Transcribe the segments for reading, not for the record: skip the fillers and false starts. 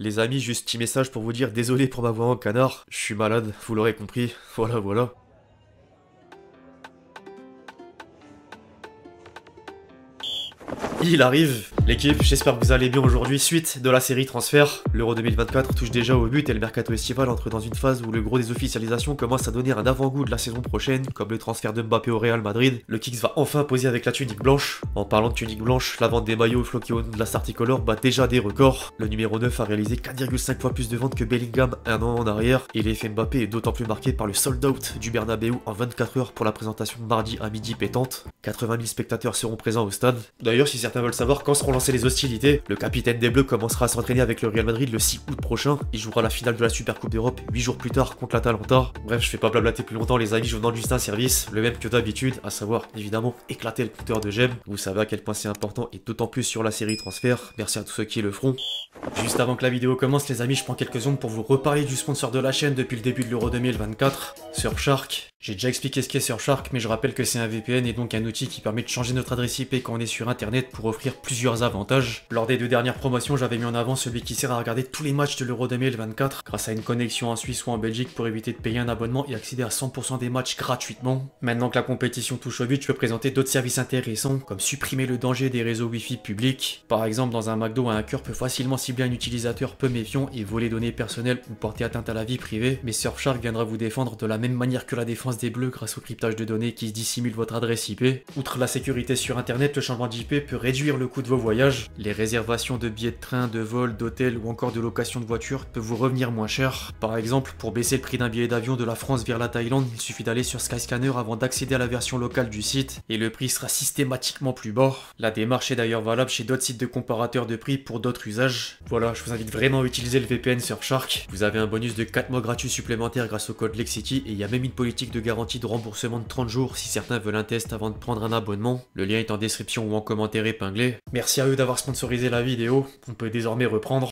Les amis, juste petit message pour vous dire désolé pour ma voix en canard, je suis malade, vous l'aurez compris, voilà. Il arrive, l'équipe, j'espère que vous allez bien aujourd'hui. Suite de la série transfert, l'Euro 2024 touche déjà au but et le mercato estival entre dans une phase où le gros des officialisations commence à donner un avant-goût de la saison prochaine, comme le transfert de Mbappé au Real Madrid. Le Kicks va enfin poser avec la tunique blanche. En parlant de tunique blanche, la vente des maillots floqués au nom de la Star Tricolore bat déjà des records. Le numéro 9 a réalisé 4,5 fois plus de ventes que Bellingham un an en arrière, et l'effet Mbappé est d'autant plus marqué par le sold out du Bernabeu en 24 heures pour la présentation de mardi à midi pétante. 80 000 spectateurs seront présents au stade. D'ailleurs, si certains veulent savoir quand seront lancées les hostilités, le capitaine des Bleus commencera à s'entraîner avec le Real Madrid le 6 août prochain. Il jouera la finale de la Super Coupe d'Europe 8 jours plus tard contre l'Atalanta. Bref, je fais pas blablater plus longtemps les amis, je vous demande juste un service, le même que d'habitude, à savoir évidemment éclater le compteur de j'aime. Vous savez à quel point c'est important et d'autant plus sur la série transfert. Merci à tous ceux qui le feront. Juste avant que la vidéo commence les amis, je prends quelques secondes pour vous reparler du sponsor de la chaîne depuis le début de l'Euro 2024, Surfshark. J'ai déjà expliqué ce qu'est Surfshark, mais je rappelle que c'est un VPN et donc un outil qui permet de changer notre adresse IP quand on est sur internet pour offrir plusieurs avantages. Lors des 2 dernières promotions, j'avais mis en avant celui qui sert à regarder tous les matchs de l'Euro 2024 grâce à une connexion en Suisse ou en Belgique pour éviter de payer un abonnement et accéder à 100% des matchs gratuitement. Maintenant que la compétition touche au but, je peux présenter d'autres services intéressants comme supprimer le danger des réseaux Wi-Fi publics. Par exemple, dans un McDo, un hacker peut facilement cibler un utilisateur peu méfiant et voler données personnelles ou porter atteinte à la vie privée, mais Surfshark viendra vous défendre de la même manière que la défense des Bleus grâce au cryptage de données qui dissimule votre adresse IP. Outre la sécurité sur internet, le changement d'IP peut réduire le coût de vos voyages. Les réservations de billets de train, de vol, d'hôtel ou encore de location de voiture peuvent vous revenir moins cher. Par exemple, pour baisser le prix d'un billet d'avion de la France vers la Thaïlande, il suffit d'aller sur Skyscanner avant d'accéder à la version locale du site et le prix sera systématiquement plus bas. La démarche est d'ailleurs valable chez d'autres sites de comparateurs de prix pour d'autres usages. Voilà, je vous invite vraiment à utiliser le VPN Surfshark. Vous avez un bonus de 4 mois gratuits supplémentaires grâce au code LEXCITY et il y a même une politique de garantie de remboursement de 30 jours si certains veulent un test avant de prendre un abonnement. Le lien est en description ou en commentaire épinglé. Merci à eux d'avoir sponsorisé la vidéo. On peut désormais reprendre.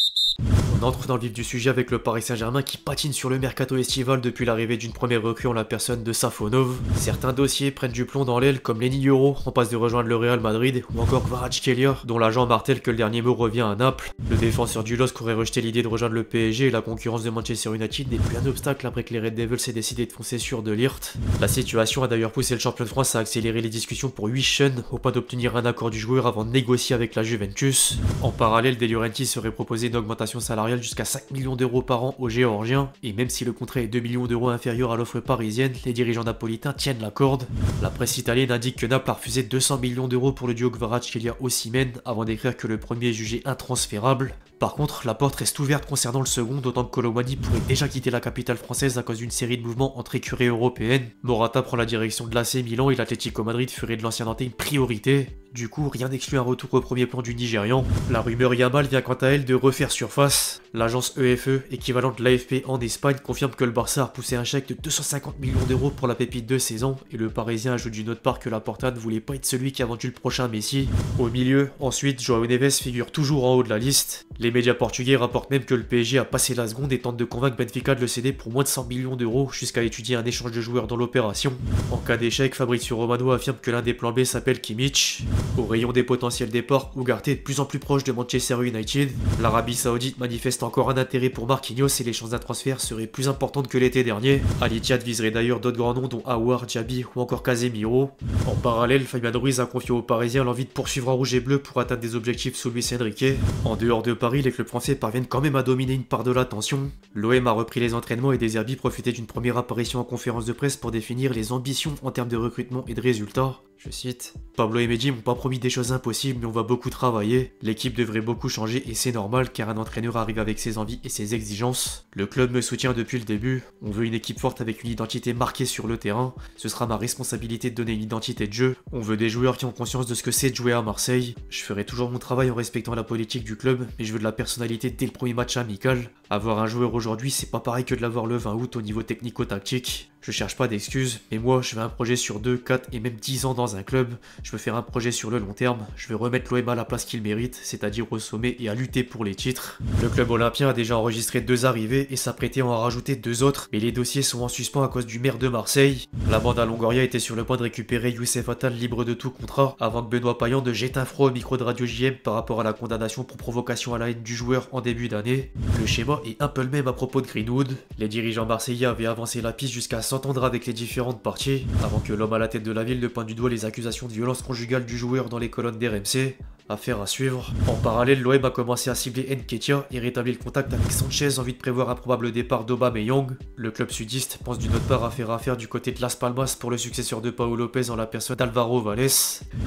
On entre dans le vif du sujet avec le Paris Saint-Germain qui patine sur le mercato estival depuis l'arrivée d'une première recrue en la personne de Safonov. Certains dossiers prennent du plomb dans l'aile comme Lenny Yoro en passe de rejoindre le Real Madrid ou encore Kvaratskhelia dont l'agent martèle que le dernier mot revient à Naples. Le défenseur du LOSC aurait rejeté l'idée de rejoindre le PSG et la concurrence de Manchester United n'est plus un obstacle après que les Red Devils aient décidé de foncer sur De Ligt. La situation a d'ailleurs poussé le champion de France à accélérer les discussions pour 8 chaînes au point d'obtenir un accord du joueur avant de négocier avec la Juventus. En parallèle, De Laurentiis serait proposé une augmentation salariale jusqu'à 5 millions d'euros par an aux Géorgiens, et même si le contrat est 2 millions d'euros inférieur à l'offre parisienne, les dirigeants napolitains tiennent la corde. La presse italienne indique que Naples a refusé 200 millions d'euros pour le duo Kvaratskhelia-Osimhen avant d'écrire que le premier est jugé intransférable. Par contre, la porte reste ouverte concernant le second, d'autant que Colomani pourrait déjà quitter la capitale française à cause d'une série de mouvements entre écuries européennes. Morata prend la direction de l'AC Milan et l'Atlético Madrid ferait de l'ancien Nantais une priorité. Du coup, rien n'exclut un retour au premier plan du Nigérian. La rumeur Yamal vient quant à elle de refaire surface. L'agence EFE, équivalente de l'AFP en Espagne, confirme que le Barça a poussé un chèque de 250 millions d'euros pour la pépite de saison, et le Parisien ajoute d'une autre part que Laporta ne voulait pas être celui qui a vendu le prochain Messi. Au milieu, ensuite, João Neves figure toujours en haut de la liste. Les médias portugais rapportent même que le PSG a passé la seconde et tente de convaincre Benfica de le céder pour moins de 100 millions d'euros jusqu'à étudier un échange de joueurs dans l'opération. En cas d'échec, Fabrizio Romano affirme que l'un des plans B s'appelle Kimmich. Au rayon des potentiels départs, Ugarte est de plus en plus proche de Manchester United. L'Arabie Saoudite manifeste encore un intérêt pour Marquinhos et les chances d'un transfert seraient plus importantes que l'été dernier. Al Ittihad viserait d'ailleurs d'autres grands noms dont Aouar, Diaby ou encore Casemiro. En parallèle, Fabian Ruiz a confié aux Parisiens l'envie de poursuivre en rouge et bleu pour atteindre des objectifs sous Luis Enrique. En dehors de Paris, les clubs français parviennent quand même à dominer une part de l'attention. L'OM a repris les entraînements et Deserbi profitait d'une première apparition en conférence de presse pour définir les ambitions en termes de recrutement et de résultats. Je cite: Pablo et Mehdi m'ont pas promis des choses impossibles, mais on va beaucoup travailler. L'équipe devrait beaucoup changer et c'est normal car un entraîneur arrive avec ses envies et ses exigences. Le club me soutient depuis le début. On veut une équipe forte avec une identité marquée sur le terrain. Ce sera ma responsabilité de donner une identité de jeu. On veut des joueurs qui ont conscience de ce que c'est de jouer à Marseille. Je ferai toujours mon travail en respectant la politique du club, mais je veux de la personnalité dès le premier match amical. Avoir un joueur aujourd'hui, c'est pas pareil que de l'avoir le 20 août au niveau technico-tactique. Je cherche pas d'excuses, mais moi je veux un projet sur 2, 4 et même 10 ans dans dans un club, je veux faire un projet sur le long terme, je veux remettre l'OM à la place qu'il mérite, c'est-à-dire au sommet et à lutter pour les titres. Le club olympien a déjà enregistré 2 arrivées et s'apprêtait à en rajouter 2 autres, mais les dossiers sont en suspens à cause du maire de Marseille. La bande à Longoria était sur le point de récupérer Youssef Attal libre de tout contrat avant que Benoît Payan ne jette un froid au micro de Radio JM par rapport à la condamnation pour provocation à la haine du joueur en début d'année. Le schéma est un peu le même à propos de Greenwood. Les dirigeants marseillais avaient avancé la piste jusqu'à s'entendre avec les différentes parties, avant que l'homme à la tête de la ville ne pointe du doigt les accusations de violence conjugale du joueur dans les colonnes d'RMC. Affaire à suivre. En parallèle, l'OM a commencé à cibler Nketiah et rétablir le contact avec Sanchez en vue de prévoir un probable départ d'Aubameyang. Le club sudiste pense d'une autre part à faire affaire du côté de Las Palmas pour le successeur de Pau Lopez en la personne d'Alvaro Valles.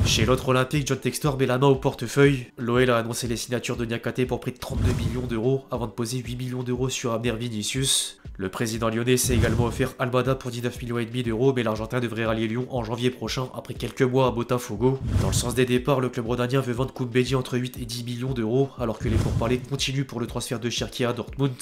Chez l'autre olympique, John Textor met la main au portefeuille. L'OL a annoncé les signatures de Niakate pour près de 32 millions d'euros avant de poser 8 millions d'euros sur Abner Vinicius. Le président lyonnais s'est également offert Almada pour 19,5 millions d'euros, mais l'Argentin devrait rallier Lyon en janvier prochain après quelques mois à Botafogo. Dans le sens des départs, le club rhodanien veut vendre Koumbedi entre 8 et 10 millions d'euros, alors que les pourparlers continuent pour le transfert de Cherki à Dortmund.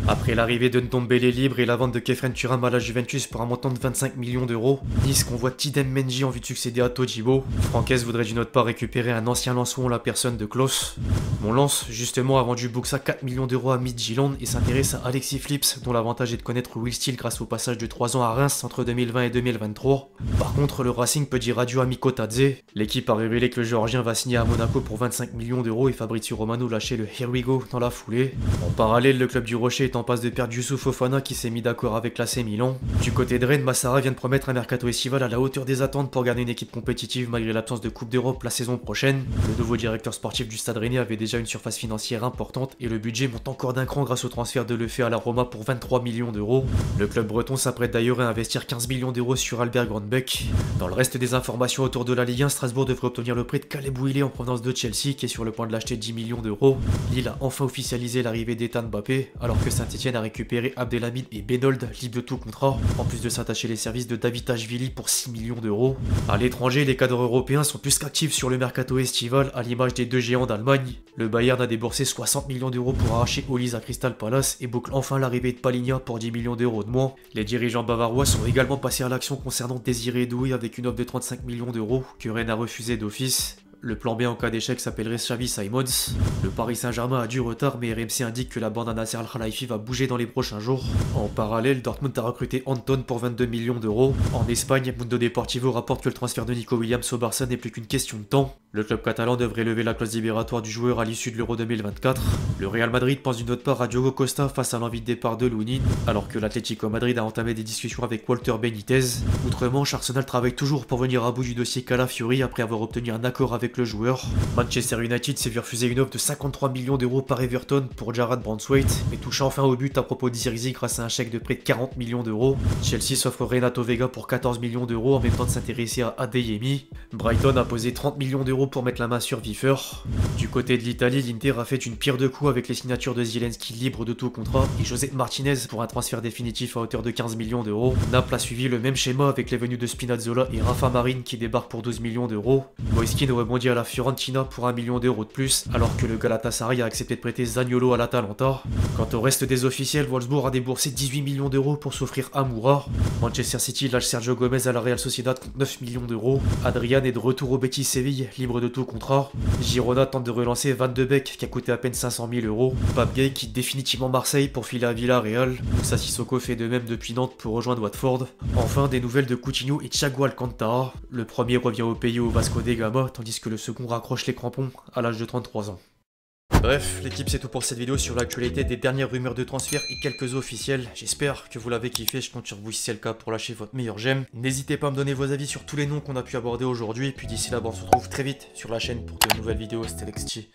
Après l'arrivée de Ndombele libre et la vente de Kefren Turam à la Juventus pour un montant de 25 millions d'euros, Nice convoit Tidem Menji en vue de succéder à Todibo. Francaise voudrait d'une autre part récupérer un ancien Lençon, la personne de Klaus. Mon Lens, justement, a vendu Buxa 4 millions d'euros à Midtjylland et s'intéresse à Alexis Flips, dont l'avantage est de connaître Will Steele grâce au passage de 3 ans à Reims entre 2020 et 2023. Par contre, le Racing peut dire adieu à Miko Tadze. L'équipe a révélé que le Géorgien va signer à Monaco pour 25 millions d'euros et Fabrizio Romano lâchait le Here We Go dans la foulée. En parallèle, le club du Rocher est en passe de perdre Youssouf Fofana qui s'est mis d'accord avec l'AC Milan. Du côté de Rennes, Massara vient de promettre un mercato estival à la hauteur des attentes pour garder une équipe compétitive malgré l'absence de Coupe d'Europe la saison prochaine. Le nouveau directeur sportif du Stade Rennais avait déjà une surface financière importante et le budget monte encore d'un cran grâce au transfert de Lefebvre à la Roma pour 23 millions d'euros. Le club breton s'apprête d'ailleurs à investir 15 millions d'euros sur Albert Grandbeck. Dans le reste des informations autour de la Ligue 1, Strasbourg devrait obtenir le prêt de Caleb Willy en provenance de Chelsea qui est sur le point de l'acheter 10 millions d'euros. Lille a enfin officialisé l'arrivée d'Ethan Mbappé, alors que Saint-Etienne a récupéré Abdelhamid et Benold libres de tout contrat, en plus de s'attacher les services de David Tachvili pour 6 millions d'euros. À l'étranger, les cadres européens sont plus qu'actifs sur le mercato estival, à l'image des 2 géants d'Allemagne. Le Bayern a déboursé 60 millions d'euros pour arracher Olise à Crystal Palace et boucle enfin l'arrivée de Palinha pour 10 millions d'euros de moins. Les dirigeants bavarois sont également passés à l'action concernant Désiré Doué avec une offre de 35 millions d'euros que Rennes a refusé d'office. Le plan B en cas d'échec s'appellerait Xavi Simons. Le Paris Saint-Germain a du retard, mais RMC indique que la bande à Nasser Al-Khelaifi va bouger dans les prochains jours. En parallèle, Dortmund a recruté Anton pour 22 millions d'euros. En Espagne, Mundo Deportivo rapporte que le transfert de Nico Williams au Barça n'est plus qu'une question de temps. Le club catalan devrait lever la clause libératoire du joueur à l'issue de l'Euro 2024. Le Real Madrid pense d'une autre part à Diogo Costa face à l'envie de départ de Lunin, alors que l'Atlético Madrid a entamé des discussions avec Walter Benitez. Outre-Manche, Arsenal travaille toujours pour venir à bout du dossier Calafiori après avoir obtenu un accord avec le joueur. Manchester United s'est vu refuser une offre de 53 millions d'euros par Everton pour Jarrad Branthwaite, mais touche enfin au but à propos d'Izirzi grâce à un chèque de près de 40 millions d'euros. Chelsea s'offre Renato Vega pour 14 millions d'euros en même temps de s'intéresser à Adeyemi. Brighton a posé 30 millions d'euros pour mettre la main sur Wiefer. Du côté de l'Italie, l'Inter a fait une pire de coups avec les signatures de Zielinski libre de tout contrat et José Martinez pour un transfert définitif à hauteur de 15 millions d'euros. Naples a suivi le même schéma avec les venues de Spinazzola et Rafa Marine qui débarquent pour 12 millions d'euros. Moiskin rebondit à la Fiorentina pour 1 million d'euros de plus, alors que le Galatasaray a accepté de prêter Zaniolo à l'Atalanta. Quant au reste des officiels, Wolfsburg a déboursé 18 millions d'euros pour s'offrir Amoura. Manchester City lâche Sergio Gomez à la Real Sociedad contre 9 millions d'euros. Adrian est de retour au Betis Séville, libre de tout contrat. Girona tente de relancer Van de Beek qui a coûté à peine 500 000 euros. Pape Gay quitte définitivement Marseille pour filer à Villarreal. Moussa Sissoko fait de même depuis Nantes pour rejoindre Watford. Enfin, des nouvelles de Coutinho et Thiago Alcantara. Le premier revient au pays au Vasco da Gama, tandis que le second raccroche les crampons à l'âge de 33 ans. Bref, l'équipe c'est tout pour cette vidéo sur l'actualité des dernières rumeurs de transfert et quelques officiels. J'espère que vous l'avez kiffé, je compte sur vous si c'est le cas pour lâcher votre meilleur j'aime. N'hésitez pas à me donner vos avis sur tous les noms qu'on a pu aborder aujourd'hui. Et puis d'ici là, on se retrouve très vite sur la chaîne pour de nouvelles vidéos. C'était Lexti.